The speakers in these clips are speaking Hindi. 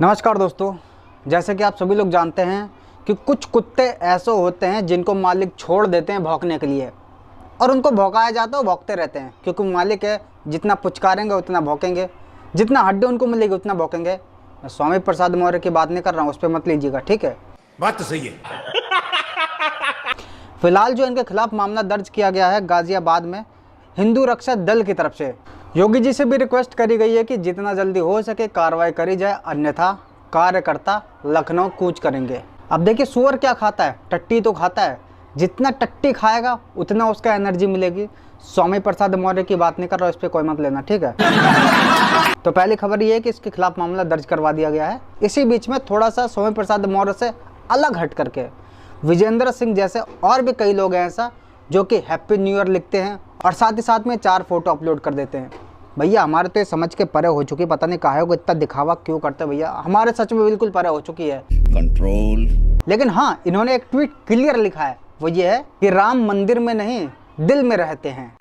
नमस्कार दोस्तों, जैसे कि आप सभी लोग जानते हैं कि कुछ कुत्ते ऐसे होते हैं जिनको मालिक छोड़ देते हैं भौंकने के लिए और उनको भौंकाया जाता है, वो भौंकते रहते हैं क्योंकि मालिक है, जितना पुचकारेंगे उतना भौंकेंगे, जितना हड्डी उनको मिलेगी उतना भौंकेंगे। मैं स्वामी प्रसाद मौर्य की बात नहीं कर रहा हूँ, उस पर मत लीजिएगा, ठीक है। बात तो सही है। फिलहाल जो इनके खिलाफ मामला दर्ज किया गया है गाजियाबाद में हिंदू रक्षा दल की तरफ से। योगी जी से भी रिक्वेस्ट करी गई है कि जितना जल्दी हो सके कार्रवाई करी जाए, अन्यथा कार्यकर्ता लखनऊ कूच करेंगे। अब देखिए, सुअर क्या खाता है? टट्टी तो खाता है। जितना टट्टी खाएगा उतना उसका एनर्जी मिलेगी। स्वामी प्रसाद मौर्य की बात नहीं कर रहा, इस पर कोई मत लेना, ठीक है। तो पहली खबर ये है कि इसके खिलाफ मामला दर्ज करवा दिया गया है। इसी बीच में थोड़ा सा स्वामी प्रसाद मौर्य से अलग हट करके विजेंद्र सिंह जैसे और भी कई लोग हैं ऐसा जो कि हैप्पी न्यू ईयर लिखते हैं और साथ ही साथ में 4 फोटो अपलोड कर देते हैं। भैया हमारे तो ये समझ के परे हो चुकी, पता नहीं काहे को इतना दिखावा क्यों करते हैं भैया, हमारे सच में बिल्कुल परे हो चुकी है कंट्रोल। लेकिन हाँ, इन्होंने एक ट्वीट क्लियर लिखा है, वो ये है कि राम मंदिर में नहीं दिल में रहते हैं।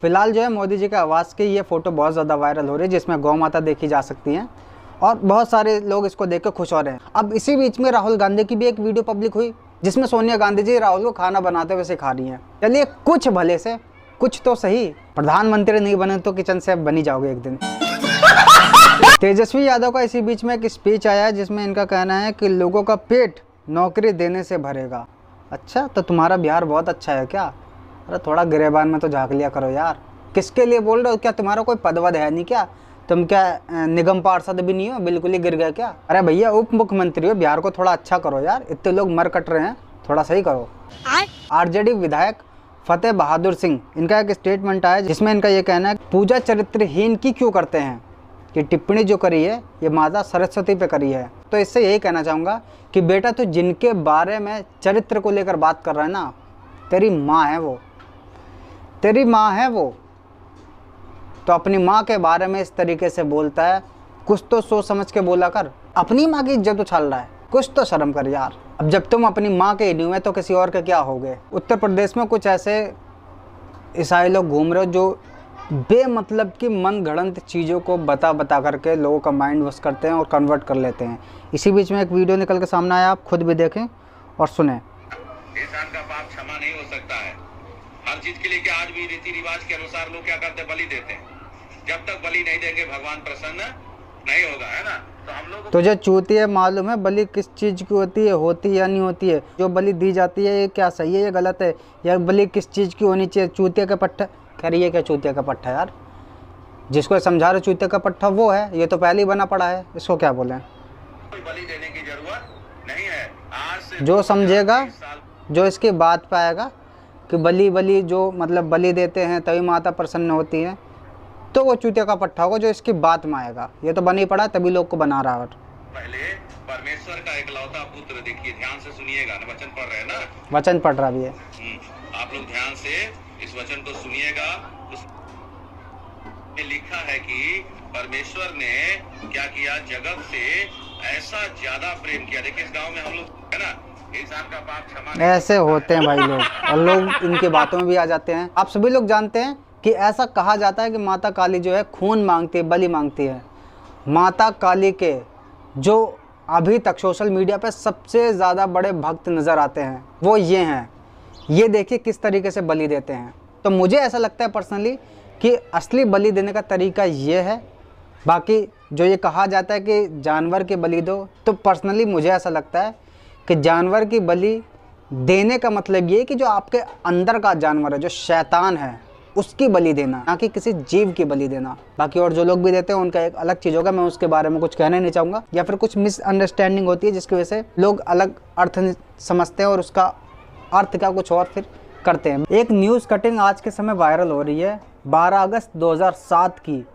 फिलहाल जो है मोदी जी के आवास की ये फोटो बहुत ज़्यादा वायरल हो रही है, जिसमें गौ माता देखी जा सकती हैं और बहुत सारे लोग इसको देख कर खुश हो रहे हैं। अब इसी बीच में राहुल गांधी की भी एक वीडियो पब्लिक हुई जिसमें सोनिया गांधी जी राहुल को खाना बनाते हुए सिखा रही हैं। चलिए, कुछ भले से कुछ तो सही, प्रधानमंत्री नहीं बने तो किचन शेफ बनी जाओगे एक दिन। तेजस्वी यादव का इसी बीच में एक स्पीच आया है जिसमें इनका कहना है कि लोगों का पेट नौकरी देने से भरेगा। अच्छा, तो तुम्हारा बिहार बहुत अच्छा है क्या? अरे थोड़ा गिरेबान में तो झाँक लिया करो यार। किसके लिए बोल रहे हो? क्या तुम्हारा कोई पदवद है नहीं क्या? तुम क्या निगम पार्षद भी नहीं हो? बिल्कुल ही गिर गए क्या? अरे भैया उप मुख्यमंत्री हो, बिहार को थोड़ा अच्छा करो यार, इतने लोग मर कट रहे हैं, थोड़ा सही करो। आरजेडी विधायक फतेह बहादुर सिंह, इनका एक स्टेटमेंट आया जिसमें इनका ये कहना है पूजा चरित्रहीन की क्यों करते हैं। ये टिप्पणी जो करी है ये माता सरस्वती पे करी है। तो इससे यही कहना चाहूँगा कि बेटा तू जिनके बारे में चरित्र को लेकर बात कर रहा है ना, तेरी माँ है वो, तेरी माँ है वो, तो अपनी माँ के बारे में इस तरीके से बोलता है, कुछ तो सोच समझ के बोला कर। अपनी माँ की इज्जत उछाल रहा है, कुछ तो शर्म कर यार। अब जब तुम अपनी माँ के ही नहीं हुए तो किसी और के क्या हो गए। उत्तर प्रदेश में कुछ ऐसे ईसाई लोग घूम रहे हो जो बेमतलब की मन गढ़ंत चीज़ों को बता करके लोगों का माइंड वॉश करते हैं और कन्वर्ट कर लेते हैं। इसी बीच में एक वीडियो निकल के सामने आया, आप खुद भी देखें और सुने। इंसान का पाप क्षमा नहीं हो सकता है। हर चीज के लिए कि आज भी रीति रिवाज के अनुसार लोग क्या करते हैं, बलि देते हैं। जब तक बलि नहीं देंगे भगवान प्रसन्न नहीं होगा, है ना। तो हम लोग तुझे चूतिया मालूम है बलि किस चीज़ की होती है या नहीं होती है? जो बलि दी जाती है ये क्या सही है, ये गलत है? या बलि किस चीज़ की होनी चाहिए? चूतिया का पट्टा? खैर ये क्या चूतिया का पट्टा यार, जिसको समझा रहे चूतिया का पट्टा वो है, ये तो पहले ही बना पड़ा है, इसको क्या बोलें। कोई बलि देने की जरूरत नहीं है। आज से जो समझेगा, जो इसकी बात पे आएगा कि बलि जो मतलब बलि देते हैं तभी माता प्रसन्न होती है, तो वो चूतिया का पट्टा होगा जो इसकी बात में आएगा। ये तो बन ही पड़ा, तभी लोग को बना रहा है। पहले परमेश्वर का एकलौता पुत्र देखिए, ध्यान से सुनिएगा ना, वचन पढ़ रहे हैं ना, वचन पढ़ रहा भी है। आप लोग ध्यान से इस वचन को सुनिएगा। उसमें लिखा है कि परमेश्वर ने क्या किया, जगत से ऐसा ज्यादा प्रेम किया। देखिए इस गांव में हम लोग है ना, इंसान का पाप क्षमा ऐसे होते हैं भाई लोग, और लोग इनकी बातों में भी आ जाते हैं। आप सभी लोग जानते हैं कि ऐसा कहा जाता है कि माता काली जो है खून मांगती है, बलि मांगती है। माता काली के जो अभी तक सोशल मीडिया पे सबसे ज़्यादा बड़े भक्त नज़र आते हैं वो ये हैं। ये देखिए किस तरीके से बलि देते हैं। तो मुझे ऐसा लगता है पर्सनली कि असली बलि देने का तरीका ये है। बाकी जो ये कहा जाता है कि जानवर की बलि दो, तो पर्सनली मुझे ऐसा लगता है कि जानवर की बलि देने का मतलब ये कि जो आपके अंदर का जानवर है, जो शैतान है, उसकी बलि देना, ना कि किसी जीव की बलि देना। बाकी और जो लोग भी देते हैं उनका एक अलग चीज़ होगा, मैं उसके बारे में कुछ कहना नहीं चाहूँगा। या फिर कुछ मिसअंडरस्टैंडिंग होती है जिसकी वजह से लोग अलग अर्थ समझते हैं और उसका अर्थ का कुछ और फिर करते हैं। एक न्यूज़ कटिंग आज के समय वायरल हो रही है 12 अगस्त 2007 की,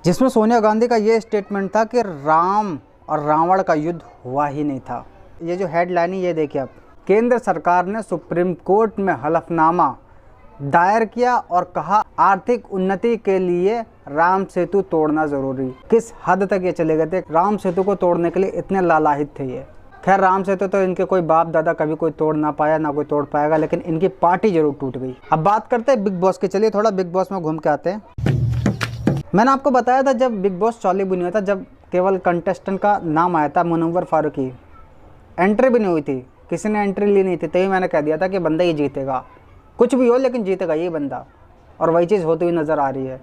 जिसमें सोनिया गांधी का ये स्टेटमेंट था कि राम और रावण का युद्ध हुआ ही नहीं था। ये जो हेडलाइन है ये देखिए आप, केंद्र सरकार ने सुप्रीम कोर्ट में हलफनामा दायर किया और कहा आर्थिक उन्नति के लिए राम सेतु तोड़ना जरूरी। किस हद तक ये चले गए थे, राम सेतु को तोड़ने के लिए इतने लालायित थे ये। खैर राम सेतु तो इनके कोई बाप दादा कभी कोई तोड़ ना पाया, ना कोई तोड़ पाएगा, लेकिन इनकी पार्टी जरूर टूट गई। अब बात करते हैं बिग बॉस की। चलिए थोड़ा बिग बॉस में घूम के आते हैं। मैंने आपको बताया था जब बिग बॉस चालू भी नहीं हुआ था, जब केवल कंटेस्टेंट का नाम आया था मुनव्वर फारूकी, एंट्री भी नहीं हुई थी, किसी ने एंट्री ली नहीं थी, तभी मैंने कह दिया था कि बंदा ही जीतेगा, कुछ भी हो लेकिन जीतेगा ये बंदा। और वही चीज़ होती हुई नज़र आ रही है,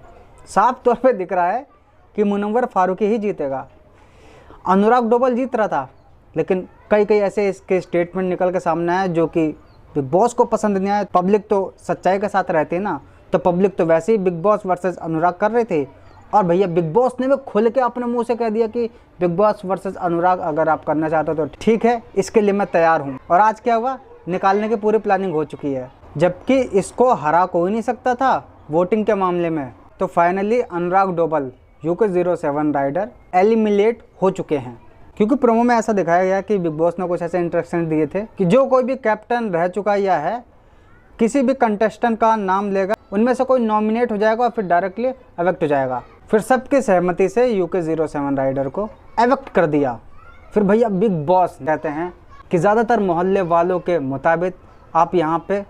साफ तौर पे दिख रहा है कि मुनव्वर फारूकी ही जीतेगा। अनुराग डोबल जीत रहा था, लेकिन कई ऐसे इसके स्टेटमेंट निकल के सामने आए जो कि बिग बॉस को पसंद नहीं आया। पब्लिक तो सच्चाई के साथ रहती है ना, तो पब्लिक तो वैसे ही बिग बॉस वर्सेस अनुराग कर रहे थे, और भैया बिग बॉस ने भी खुल के अपने मुंह से कह दिया कि बिग बॉस वर्सेस अनुराग अगर आप करना चाहते हो तो ठीक है, इसके लिए मैं तैयार हूँ। और आज क्या हुआ, निकालने की पूरी प्लानिंग हो चुकी है, जबकि इसको हरा कोई नहीं सकता था वोटिंग के मामले में। तो फाइनली अनुराग डोबल UK07 राइडर एलिमिनेट हो चुके हैं, क्योंकि प्रोमो में ऐसा दिखाया गया कि बिग बॉस ने कुछ ऐसे इंस्ट्रक्शन दिए थे कि जो कोई भी कैप्टन रह चुका या है किसी भी कंटेस्टेंट का नाम लेगा, उनमें से कोई नॉमिनेट हो जाएगा और फिर डायरेक्टली एवेक्ट हो जाएगा। फिर सबकी सहमति से UK07 राइडर को एवेक्ट कर दिया। फिर भैया बिग बॉस कहते हैं कि ज़्यादातर मोहल्ले वालों के मुताबिक आप यहाँ पे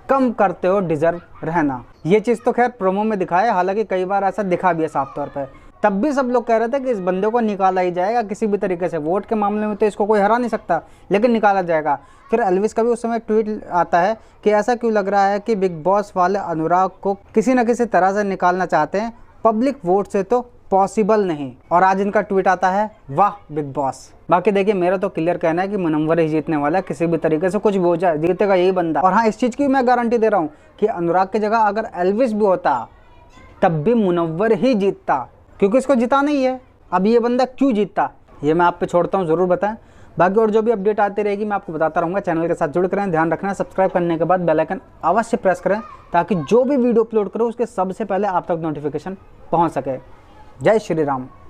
कम करते हो डिज़र्व रहना। ये चीज़ तो खैर प्रोमो में दिखाया, हालांकि कई बार ऐसा दिखा भी है साफ तौर पर। तब भी सब लोग कह रहे थे कि इस बंदे को निकाला ही जाएगा किसी भी तरीके से, वोट के मामले में तो इसको कोई हरा नहीं सकता, लेकिन निकाला जाएगा। फिर एल्विस का भी उस समय ट्वीट आता है कि ऐसा क्यों लग रहा है कि बिग बॉस वाले अनुराग को किसी न किसी तरह से निकालना चाहते हैं, पब्लिक वोट से तो पॉसिबल नहीं। और आज इनका ट्वीट आता है, वाह बिग बॉस। बाकी देखिए मेरा तो क्लियर कहना है कि मुनव्वर ही जीतने वाला है, किसी भी तरीके से कुछ भी हो जाए जीतेगा यही बंदा। और हाँ, इस चीज़ की मैं गारंटी दे रहा हूँ कि अनुराग की जगह अगर एल्विस भी होता तब भी मुनव्वर ही जीतता, क्योंकि इसको जिताना ही है। अब ये बंदा क्यों जीतता ये मैं आप पे छोड़ता हूँ, ज़रूर बताएं। बाकी और जो भी अपडेट आती रहेगी मैं आपको बताता रहूँगा। चैनल के साथ जुड़ कर रहें, ध्यान रखना सब्सक्राइब करने के बाद बेल आइकन अवश्य प्रेस करें, ताकि जो भी वीडियो अपलोड करो उसके सबसे पहले आप तक नोटिफिकेशन पहुँच सके। जय श्री राम।